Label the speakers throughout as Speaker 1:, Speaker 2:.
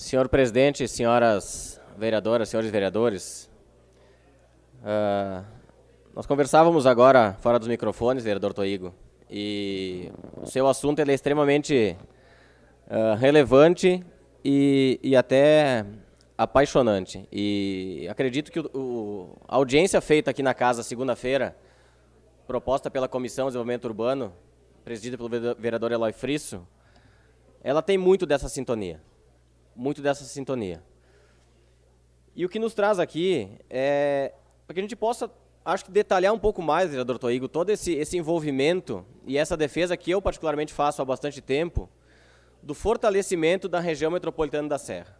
Speaker 1: Senhor presidente, senhoras vereadoras, senhores vereadores, nós conversávamos agora fora dos microfones, vereador Toigo, e o seu assunto ele é extremamente relevante e até apaixonante. E acredito que a audiência feita aqui na casa segunda-feira, proposta pela Comissão de Desenvolvimento Urbano, presidida pelo vereador Eloy Frisso, ela tem muito dessa sintonia. Muito dessa sintonia. E o que nos traz aqui é para que a gente possa, acho que, detalhar um pouco mais, vereador Toigo, todo esse envolvimento e essa defesa que eu particularmente faço há bastante tempo do fortalecimento da região metropolitana da Serra,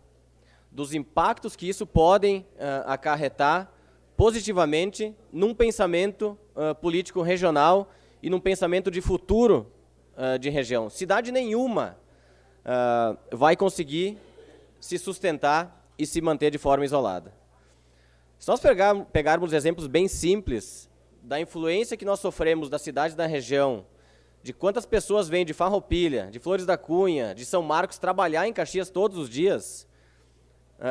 Speaker 1: dos impactos que isso podem acarretar positivamente num pensamento político regional e num pensamento de futuro de região. Cidade nenhuma vai conseguir se sustentar e se manter de forma isolada. Se nós pegarmos exemplos bem simples da influência que nós sofremos das cidades da região, de quantas pessoas vêm de Farroupilha, de Flores da Cunha, de São Marcos trabalhar em Caxias todos os dias,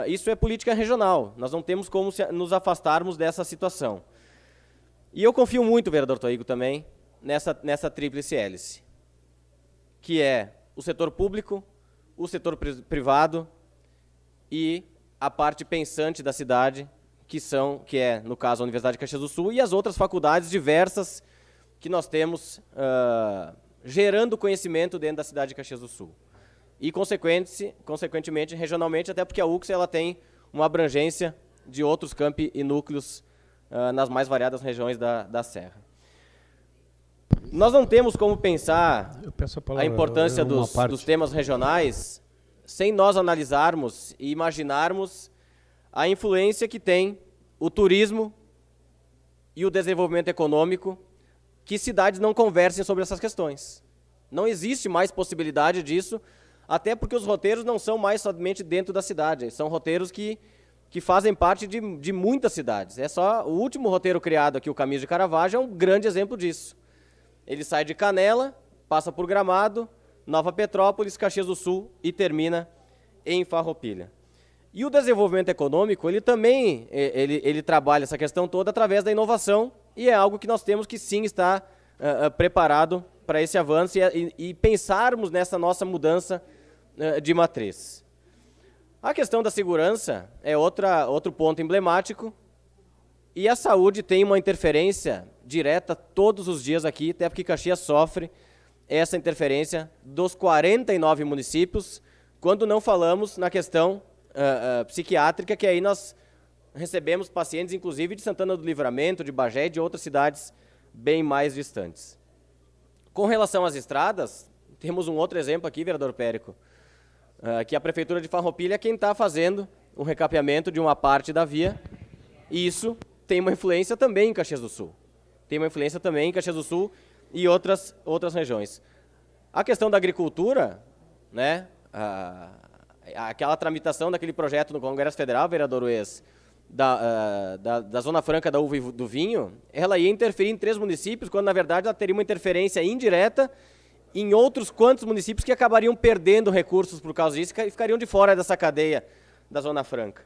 Speaker 1: isso é política regional. Nós não temos como nos afastarmos dessa situação. E eu confio muito, vereador Toigo, também, nessa tríplice hélice, que é o setor público, o setor privado e a parte pensante da cidade, que é, no caso, a Universidade de Caxias do Sul e as outras faculdades diversas que nós temos gerando conhecimento dentro da cidade de Caxias do Sul. E, consequentemente, regionalmente, até porque a UCS ela tem uma abrangência de outros campi e núcleos nas mais variadas regiões da Serra. Nós não temos como pensar a importância dos temas regionais sem nós analisarmos e imaginarmos a influência que tem o turismo e o desenvolvimento econômico, que cidades não conversem sobre essas questões. Não existe mais possibilidade disso, até porque os roteiros não são mais somente dentro da cidade, são roteiros que fazem parte de muitas cidades. É só o último roteiro criado aqui, o Caminho de Caravaggio, é um grande exemplo disso. Ele sai de Canela, passa por Gramado, Nova Petrópolis, Caxias do Sul e termina em Farroupilha. E o desenvolvimento econômico, ele também ele trabalha essa questão toda através da inovação e é algo que nós temos que sim estar preparado para esse avanço e pensarmos nessa nossa mudança de matriz. A questão da segurança é outro ponto emblemático e a saúde tem uma interferência direta todos os dias aqui, até porque Caxias sofre essa interferência dos 49 municípios, quando não falamos na questão psiquiátrica, que aí nós recebemos pacientes, inclusive, de Santana do Livramento, de Bagé e de outras cidades bem mais distantes. Com relação às estradas, temos um outro exemplo aqui, vereador Périco, que a Prefeitura de Farroupilha é quem está fazendo o recapeamento de uma parte da via, e isso tem uma influência também em Caxias do Sul. Tem uma influência também em Caxias do Sul e outras regiões. A questão da agricultura, né, aquela tramitação daquele projeto no Congresso Federal, vereador Ues, da Zona Franca da Uva e do Vinho, ela ia interferir em 3 municípios, quando na verdade ela teria uma interferência indireta em outros quantos municípios que acabariam perdendo recursos por causa disso e ficariam de fora dessa cadeia da Zona Franca.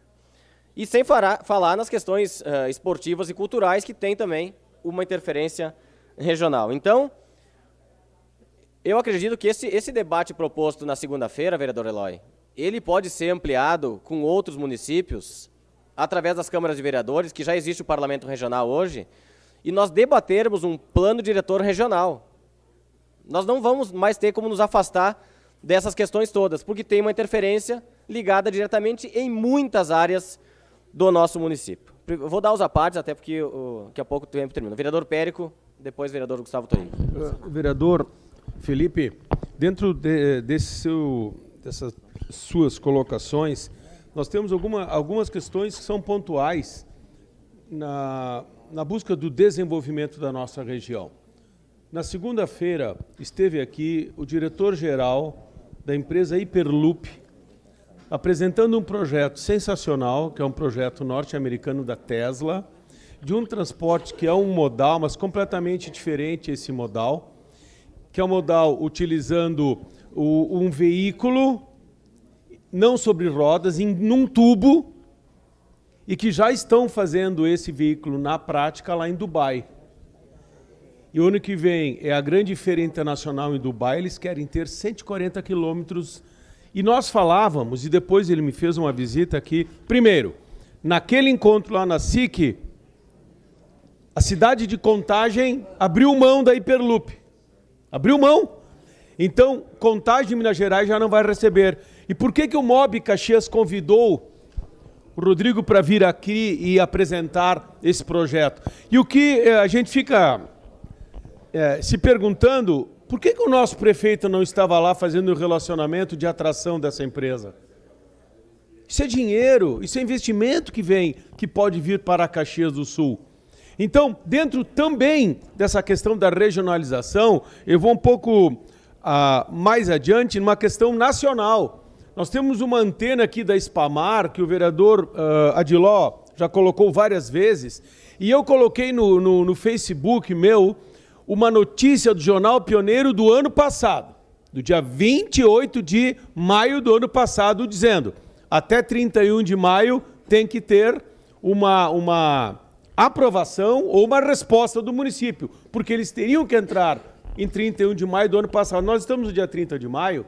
Speaker 1: E sem falar nas questões esportivas e culturais, que tem também uma interferência regional. Então, eu acredito que esse debate proposto na segunda-feira, vereador Eloy, ele pode ser ampliado com outros municípios, através das câmaras de vereadores, que já existe o parlamento regional hoje, e nós debatermos um plano diretor regional. Nós não vamos mais ter como nos afastar dessas questões todas, porque tem uma interferência ligada diretamente em muitas áreas do nosso município. Eu vou dar os apartes, até porque daqui a pouco o tempo termina. Vereador Périco, depois vereador Gustavo Toigo.
Speaker 2: Vereador Felipe, dentro dessas suas colocações, nós temos algumas questões que são pontuais na busca do desenvolvimento da nossa região. Na segunda-feira, esteve aqui o diretor-geral da empresa Hyperloop, apresentando um projeto sensacional, que é um projeto norte-americano da Tesla, de um transporte que é um modal, mas completamente diferente esse modal, que é um modal utilizando um veículo não sobre rodas, num tubo, e que já estão fazendo esse veículo na prática lá em Dubai. E o ano que vem é a grande feira internacional em Dubai, eles querem ter 140 quilômetros. E nós falávamos, e depois ele me fez uma visita aqui. Primeiro, naquele encontro lá na SIC, a cidade de Contagem abriu mão da Hyperloop. Abriu mão. Então, Contagem de Minas Gerais já não vai receber. E por que o MOB Caxias convidou o Rodrigo para vir aqui e apresentar esse projeto? E o que a gente fica se perguntando, por que o nosso prefeito não estava lá fazendo o relacionamento de atração dessa empresa? Isso é dinheiro, isso é investimento que pode vir para Caxias do Sul. Então, dentro também dessa questão da regionalização, eu vou um pouco mais adiante numa questão nacional. Nós temos uma antena aqui da Spamar, que o vereador Adiló já colocou várias vezes, e eu coloquei no Facebook meu uma notícia do Jornal Pioneiro do ano passado, do dia 28 de maio do ano passado, dizendo: até 31 de maio tem que ter uma aprovação ou uma resposta do município, porque eles teriam que entrar em 31 de maio do ano passado. Nós estamos no dia 30 de maio,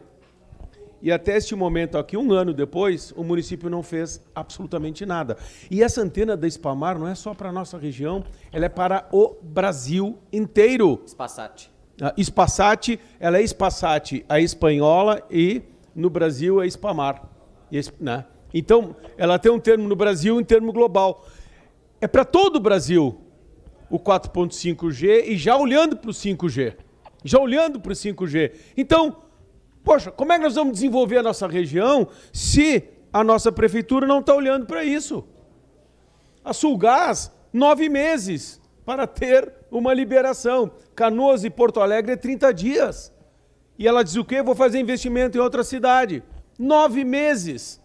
Speaker 2: e até este momento aqui, um ano depois, o município não fez absolutamente nada. E essa antena da Spamar não é só para a nossa região, ela é para o Brasil inteiro.
Speaker 1: Spassat.
Speaker 2: Spassat, ela é Spassat, a espanhola, e no Brasil é Spamar. Né? Então, ela tem um termo no Brasil e um termo global. É para todo o Brasil o 4.5G e já olhando para o 5G. Já olhando para o 5G. Então, poxa, como é que nós vamos desenvolver a nossa região se a nossa prefeitura não está olhando para isso? A Sulgás, 9 meses para ter uma liberação. Canoas e Porto Alegre é 30 dias. E ela diz o quê? Vou fazer investimento em outra cidade. 9 meses.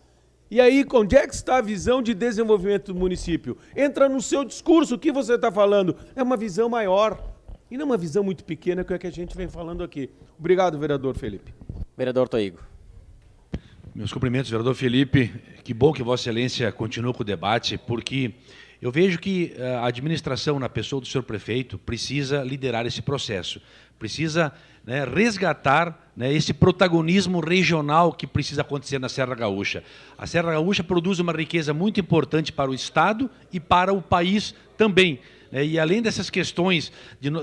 Speaker 2: E aí, onde é que está a visão de desenvolvimento do município? Entra no seu discurso, o que você está falando? É uma visão maior. E não uma visão muito pequena, que é o que a gente vem falando aqui. Obrigado, vereador Felipe.
Speaker 1: Vereador Toigo.
Speaker 3: Meus cumprimentos, vereador Felipe. Que bom que Vossa Excelência continua com o debate, porque eu vejo que a administração, na pessoa do senhor prefeito, precisa liderar esse processo. Precisa resgatar esse protagonismo regional que precisa acontecer na Serra Gaúcha. A Serra Gaúcha produz uma riqueza muito importante para o Estado e para o país também. E além dessas questões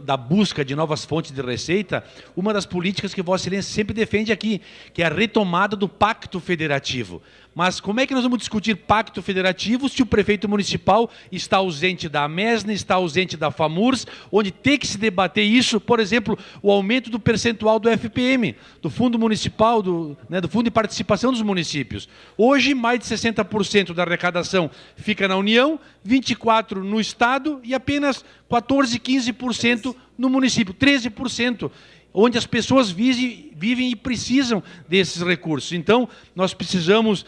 Speaker 3: da busca de novas fontes de receita, uma das políticas que Vossa Excelência sempre defende aqui, que é a retomada do Pacto Federativo. Mas como é que nós vamos discutir Pacto Federativo se o prefeito municipal está ausente da AMESNA, está ausente da FAMURS, onde tem que se debater isso, por exemplo, o aumento do percentual do FPM, do Fundo Municipal, do Fundo de Participação dos Municípios. Hoje, mais de 60% da arrecadação fica na União, 24% no Estado e apenas 14%, 15% no município, 13%. Onde as pessoas vivem e precisam desses recursos. Então, nós precisamos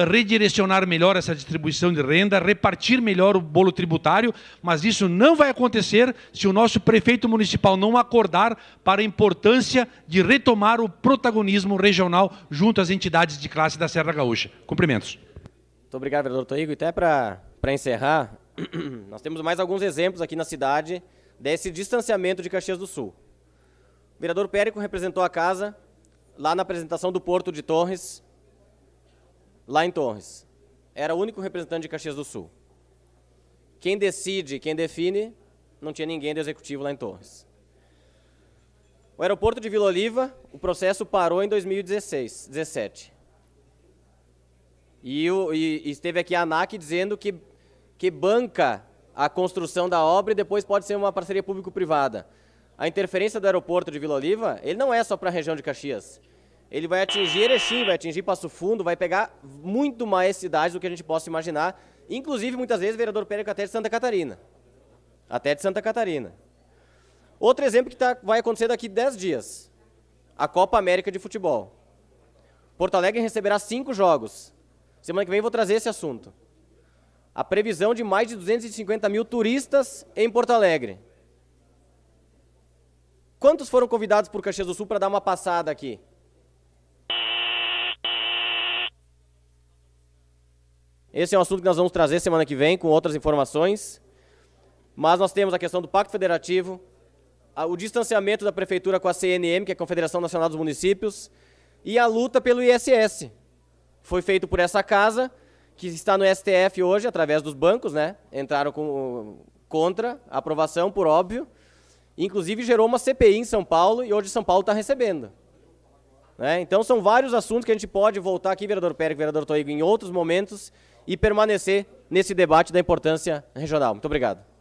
Speaker 3: redirecionar melhor essa distribuição de renda, repartir melhor o bolo tributário, mas isso não vai acontecer se o nosso prefeito municipal não acordar para a importância de retomar o protagonismo regional junto às entidades de classe da Serra Gaúcha. Cumprimentos.
Speaker 1: Muito obrigado, vereador Toigo. E até para encerrar, nós temos mais alguns exemplos aqui na cidade desse distanciamento de Caxias do Sul. O vereador Périco representou a casa lá na apresentação do Porto de Torres, lá em Torres. Era o único representante de Caxias do Sul. Quem decide, quem define, não tinha ninguém do executivo lá em Torres. O aeroporto de Vila Oliva, o processo parou em 2017. E esteve aqui a ANAC dizendo que banca a construção da obra e depois pode ser uma parceria público-privada. A interferência do aeroporto de Vila Oliva, ele não é só para a região de Caxias. Ele vai atingir Erechim, vai atingir Passo Fundo, vai pegar muito mais cidades do que a gente possa imaginar. Inclusive, muitas vezes, o vereador Périco até de Santa Catarina. Até de Santa Catarina. Outro exemplo que vai acontecer daqui 10 dias. A Copa América de Futebol. Porto Alegre receberá 5 jogos. Semana que vem vou trazer esse assunto. A previsão de mais de 250 mil turistas em Porto Alegre. Quantos foram convidados por Caxias do Sul para dar uma passada aqui? Esse é um assunto que nós vamos trazer semana que vem com outras informações. Mas nós temos a questão do Pacto Federativo, o distanciamento da Prefeitura com a CNM, que é a Confederação Nacional dos Municípios, e a luta pelo ISS. Foi feito por essa casa, que está no STF hoje, através dos bancos, né? Entraram contra a aprovação, por óbvio. Inclusive gerou uma CPI em São Paulo, e hoje São Paulo está recebendo. Né? Então são vários assuntos que a gente pode voltar aqui, vereador Pérez, vereador Toigo, em outros momentos, e permanecer nesse debate da importância regional. Muito obrigado.